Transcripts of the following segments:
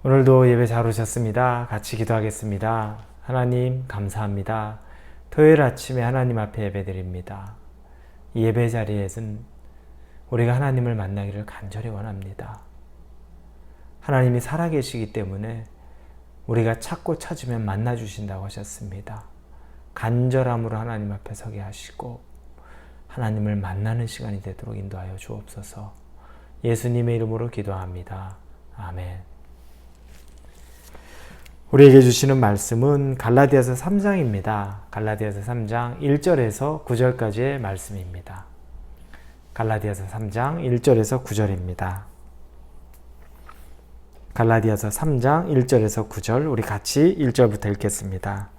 오늘도 예배 잘 오셨습니다. 같이 기도하겠습니다. 하나님 감사합니다. 토요일 아침에 하나님 앞에 예배드립니다. 이 예배 자리에서는 우리가 하나님을 만나기를 간절히 원합니다. 하나님이 살아계시기 때문에 우리가 찾고 찾으면 만나주신다고 하셨습니다. 간절함으로 하나님 앞에 서게 하시고 하나님을 만나는 시간이 되도록 인도하여 주옵소서. 예수님의 이름으로 기도합니다. 아멘. 우리에게 주시는 말씀은 갈라디아서 3장입니다. 갈라디아서 3장 1절에서 9절까지의 말씀입니다. 갈라디아서 3장 1절에서 9절입니다. 갈라디아서 3장 1절에서 9절 우리 같이 1절부터 읽겠습니다.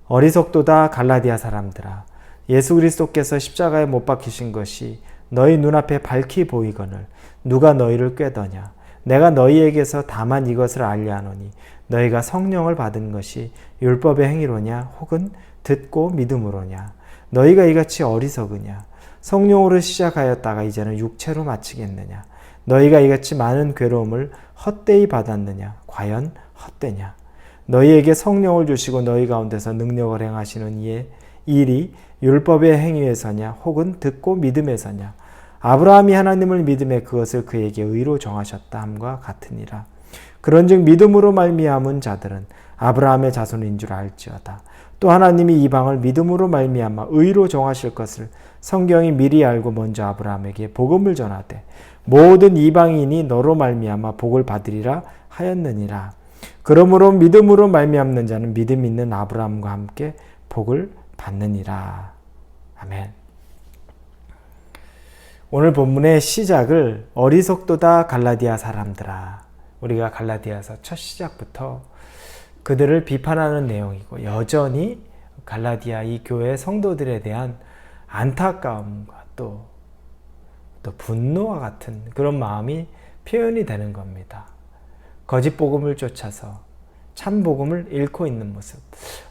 어리석도다 갈라디아 사람들아, 예수 그리스도께서 십자가에 못 박히신 것이 너희 눈앞에 밝히 보이거늘 누가 너희를 꾀더냐. 내가 너희에게서 다만 이것을 알려하노니 너희가 성령을 받은 것이 율법의 행위로냐 혹은 듣고 믿음으로냐. 너희가 이같이 어리석으냐. 성령으로 시작하였다가 이제는 육체로 마치겠느냐. 너희가 이같이 많은 괴로움을 헛되이 받았느냐. 과연 헛되냐. 너희에게 성령을 주시고 너희 가운데서 능력을 행하시는 이의 일이 율법의 행위에서냐 혹은 듣고 믿음에서냐. 아브라함이 하나님을 믿음에 그것을 그에게 의로 정하셨다 함과 같으니라. 그런즉 믿음으로 말미암은 자들은 아브라함의 자손인 줄 알지어다. 또 하나님이 이방을 믿음으로 말미암아 의로 정하실 것을 성경이 미리 알고 먼저 아브라함에게 복음을 전하되 모든 이방인이 너로 말미암아 복을 받으리라 하였느니라. 그러므로 믿음으로 말미암는 자는 믿음 있는 아브라함과 함께 복을 받느니라. 아멘. 오늘 본문의 시작을 어리석도다 갈라디아 사람들아. 우리가 갈라디아서 첫 시작부터 그들을 비판하는 내용이고 여전히 갈라디아 이 교회 성도들에 대한 안타까움과 또 분노와 같은 그런 마음이 표현이 되는 겁니다. 거짓 복음을 쫓아서 참 복음을 잃고 있는 모습.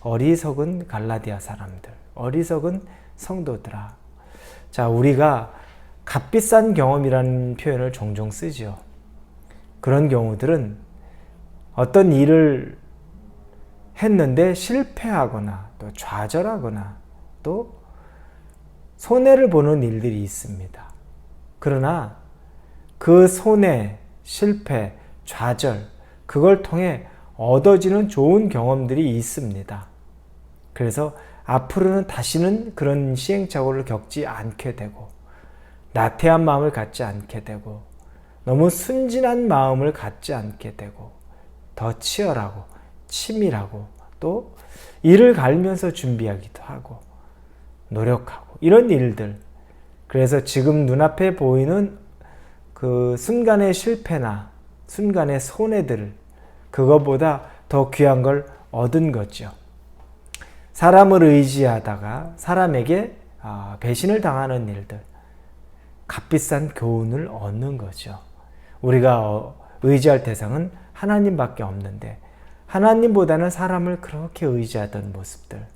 어리석은 갈라디아 사람들, 어리석은 성도들아. 자, 우리가 값비싼 경험이라는 표현을 종종 쓰죠. 그런 경우들은 어떤 일을 했는데 실패하거나 또 좌절하거나 또 손해를 보는 일들이 있습니다. 그러나 그 손해, 실패, 좌절, 그걸 통해 얻어지는 좋은 경험들이 있습니다. 그래서 앞으로는 다시는 그런 시행착오를 겪지 않게 되고 나태한 마음을 갖지 않게 되고 너무 순진한 마음을 갖지 않게 되고 더 치열하고 치밀하고 또 이를 갈면서 준비하기도 하고 노력하고 이런 일들. 그래서 지금 눈앞에 보이는 그 순간의 실패나 순간의 손해들을 그것보다 더 귀한 걸 얻은 거죠. 사람을 의지하다가 사람에게 배신을 당하는 일들. 값비싼 교훈을 얻는 거죠. 우리가 의지할 대상은 하나님밖에 없는데 하나님보다는 사람을 그렇게 의지하던 모습들.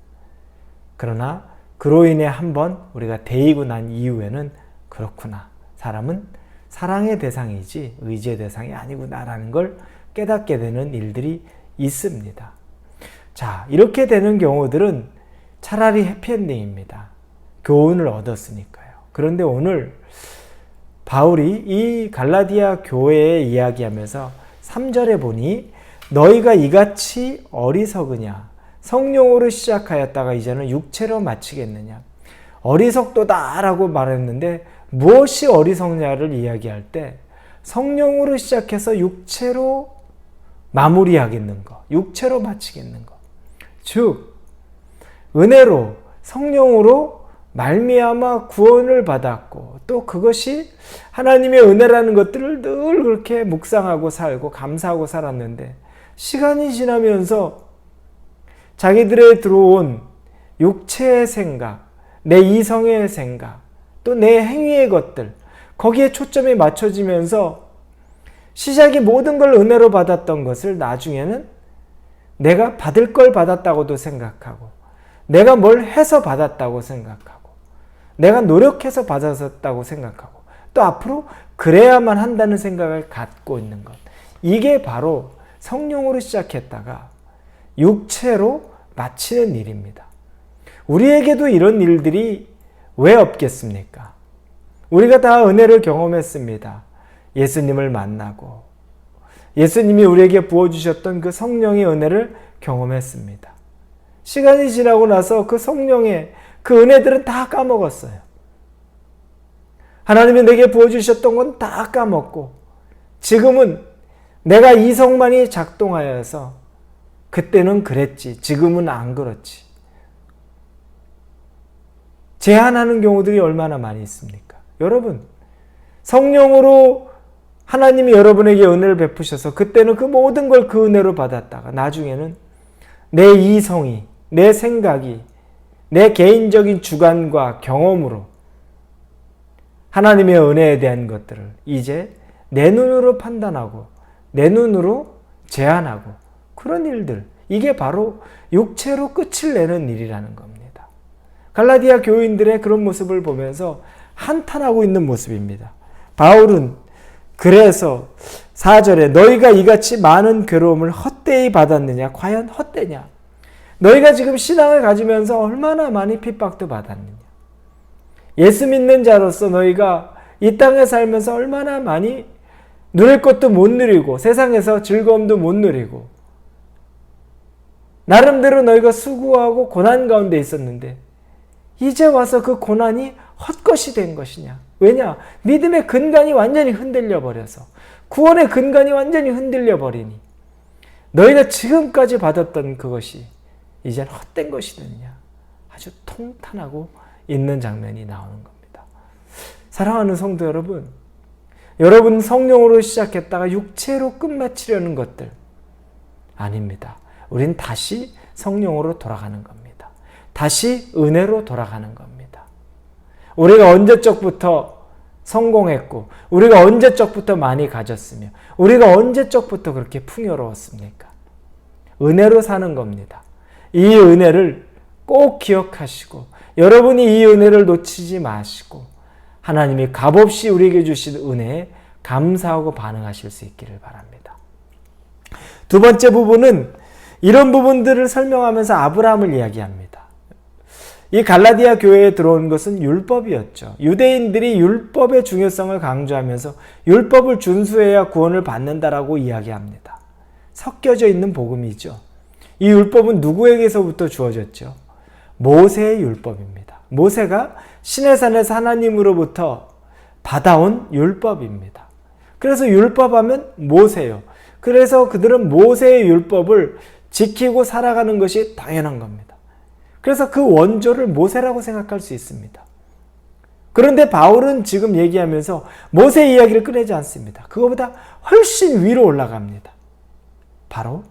그러나 그로 인해 한번 우리가 데이고 난 이후에는 그렇구나. 사람은 사랑의 대상이지 의지의 대상이 아니구나라는 걸 깨닫게 되는 일들이 있습니다. 자, 이렇게 되는 경우들은 차라리 해피엔딩입니다. 교훈을 얻었으니까요. 그런데 오늘 바울이 이 갈라디아 교회에 이야기하면서 3절에 보니 너희가 이같이 어리석으냐 성령으로 시작하였다가 이제는 육체로 마치겠느냐. 어리석도다 라고 말했는데 무엇이 어리석냐를 이야기할 때 성령으로 시작해서 육체로 마무리하겠는 것, 육체로 마치겠는 것. 즉 은혜로 성령으로 말미암아 구원을 받았고 또 그것이 하나님의 은혜라는 것들을 늘 그렇게 묵상하고 살고 감사하고 살았는데 시간이 지나면서 자기들에 들어온 육체의 생각, 내 이성의 생각, 또 내 행위의 것들 거기에 초점이 맞춰지면서 시작이 모든 걸 은혜로 받았던 것을 나중에는 내가 받을 걸 받았다고도 생각하고 내가 뭘 해서 받았다고 생각하고 내가 노력해서 받았다고 생각하고 또 앞으로 그래야만 한다는 생각을 갖고 있는 것. 이게 바로 성령으로 시작했다가 육체로 마치는 일입니다. 우리에게도 이런 일들이 왜 없겠습니까? 우리가 다 은혜를 경험했습니다. 예수님을 만나고 예수님이 우리에게 부어주셨던 그 성령의 은혜를 경험했습니다. 시간이 지나고 나서 그 성령의 그 은혜들은 다 까먹었어요. 하나님이 내게 부어주셨던 건 다 까먹고 지금은 내가 이성만이 작동하여서 그때는 그랬지, 지금은 안 그렇지. 제한하는 경우들이 얼마나 많이 있습니까? 여러분, 성령으로 하나님이 여러분에게 은혜를 베푸셔서 그때는 그 모든 걸 그 은혜로 받았다가 나중에는 내 이성이, 내 생각이, 내 개인적인 주관과 경험으로 하나님의 은혜에 대한 것들을 이제 내 눈으로 판단하고 내 눈으로 제한하고 그런 일들, 이게 바로 육체로 끝을 내는 일이라는 겁니다. 갈라디아 교인들의 그런 모습을 보면서 한탄하고 있는 모습입니다. 바울은 그래서 4절에 너희가 이같이 많은 괴로움을 헛되이 받았느냐? 과연 헛되냐? 너희가 지금 신앙을 가지면서 얼마나 많이 핍박도 받았느냐? 예수 믿는 자로서 너희가 이 땅에 살면서 얼마나 많이 누릴 것도 못 누리고 세상에서 즐거움도 못 누리고 나름대로 너희가 수고하고 고난 가운데 있었는데 이제 와서 그 고난이 헛것이 된 것이냐? 왜냐? 믿음의 근간이 완전히 흔들려 버려서 구원의 근간이 완전히 흔들려 버리니 너희가 지금까지 받았던 그것이 이젠 헛된 것이 되느냐? 아주 통탄하고 있는 장면이 나오는 겁니다. 사랑하는 성도 여러분, 여러분 성령으로 시작했다가 육체로 끝마치려는 것들 아닙니다. 우린 다시 성령으로 돌아가는 겁니다. 다시 은혜로 돌아가는 겁니다. 우리가 언제적부터 성공했고 우리가 언제적부터 많이 가졌으며 우리가 언제적부터 그렇게 풍요로웠습니까? 은혜로 사는 겁니다. 이 은혜를 꼭 기억하시고 여러분이 이 은혜를 놓치지 마시고 하나님이 값없이 우리에게 주신 은혜에 감사하고 반응하실 수 있기를 바랍니다. 두 번째 부분은 이런 부분들을 설명하면서 아브라함을 이야기합니다. 이 갈라디아 교회에 들어온 것은 율법이었죠. 유대인들이 율법의 중요성을 강조하면서 율법을 준수해야 구원을 받는다라고 이야기합니다. 섞여져 있는 복음이죠. 이 율법은 누구에게서부터 주어졌죠? 모세의 율법입니다. 모세가 시내산에서 하나님으로부터 받아온 율법입니다. 그래서 율법하면 모세요. 그래서 그들은 모세의 율법을 지키고 살아가는 것이 당연한 겁니다. 그래서 그 원조를 모세라고 생각할 수 있습니다. 그런데 바울은 지금 얘기하면서 모세 이야기를 꺼내지 않습니다. 그거보다 훨씬 위로 올라갑니다. 바로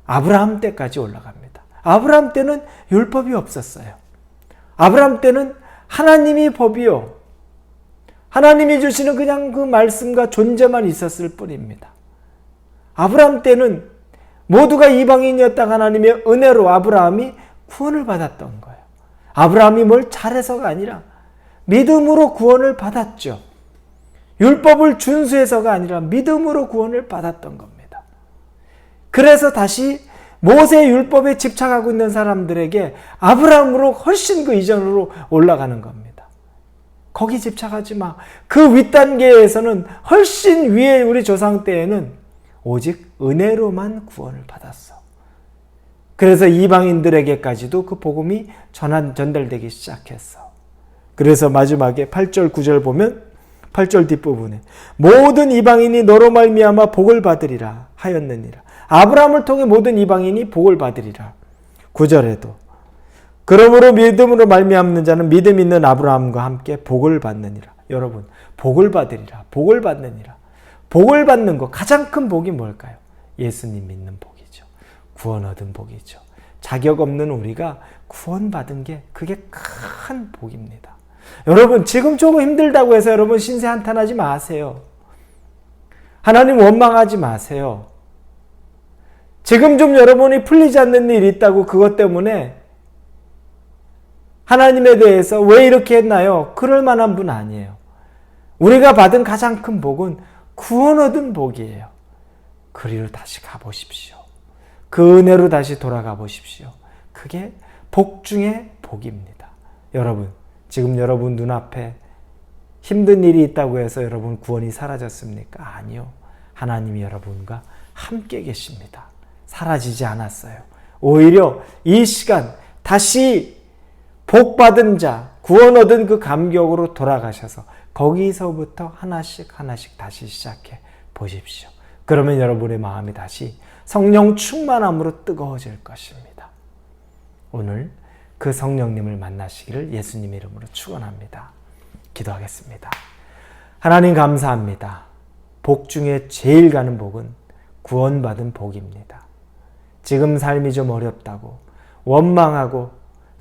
아브라함 때까지 올라갑니다. 아브라함 때는 율법이 없었어요. 아브라함 때는 하나님이 법이요. 하나님이 주시는 그냥 그 말씀과 존재만 있었을 뿐입니다. 아브라함 때는 모두가 이방인이었다가 하나님의 은혜로 아브라함이 구원을 받았던 거예요. 아브라함이 뭘 잘해서가 아니라 믿음으로 구원을 받았죠. 율법을 준수해서가 아니라 믿음으로 구원을 받았던 겁니다. 그래서 다시 모세의 율법에 집착하고 있는 사람들에게 아브라함으로 훨씬 그 이전으로 올라가는 겁니다. 거기 집착하지 마. 그 윗단계에서는 훨씬 위에 우리 조상 때에는 오직 은혜로만 구원을 받았어. 그래서 이방인들에게까지도 그 복음이 전달되기 시작했어. 그래서 마지막에 8절 9절 보면 8절 뒷부분에 모든 이방인이 너로 말미암아 복을 받으리라 하였느니라. 아브라함을 통해 모든 이방인이 복을 받으리라. 9절에도 그러므로 믿음으로 말미암는 자는 믿음 있는 아브라함과 함께 복을 받느니라. 여러분, 복을 받으리라. 복을 받느니라. 복을 받는 것, 가장 큰 복이 뭘까요? 예수님 믿는 복이죠. 구원 얻은 복이죠. 자격 없는 우리가 구원받은 게 그게 큰 복입니다. 여러분, 지금 조금 힘들다고 해서 여러분 신세 한탄하지 마세요. 하나님 원망하지 마세요. 지금 좀 여러분이 풀리지 않는 일이 있다고 그것 때문에 하나님에 대해서 왜 이렇게 했나요? 그럴 만한 분 아니에요. 우리가 받은 가장 큰 복은 구원 얻은 복이에요. 그리로 다시 가보십시오. 그 은혜로 다시 돌아가 보십시오. 그게 복 중에 복입니다. 여러분, 지금 여러분 눈앞에 힘든 일이 있다고 해서 여러분 구원이 사라졌습니까? 아니요. 하나님이 여러분과 함께 계십니다. 사라지지 않았어요. 오히려 이 시간 다시 복 받은 자, 구원 얻은 그 감격으로 돌아가셔서 거기서부터 하나씩 다시 시작해 보십시오. 그러면 여러분의 마음이 다시 성령 충만함으로 뜨거워질 것입니다. 오늘 그 성령님을 만나시기를 예수님의 이름으로 축원합니다. 기도하겠습니다. 하나님 감사합니다. 복 중에 제일 가는 복은 구원받은 복입니다. 지금 삶이 좀 어렵다고 원망하고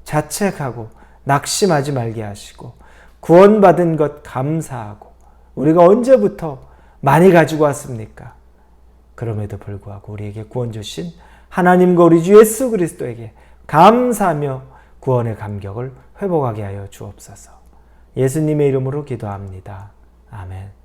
자책하고 낙심하지 말게 하시고 구원받은 것 감사하고 우리가 언제부터 많이 가지고 왔습니까? 그럼에도 불구하고 우리에게 구원 주신 하나님과 우리 주 예수 그리스도에게 감사하며 구원의 감격을 회복하게 하여 주옵소서. 예수님의 이름으로 기도합니다. 아멘.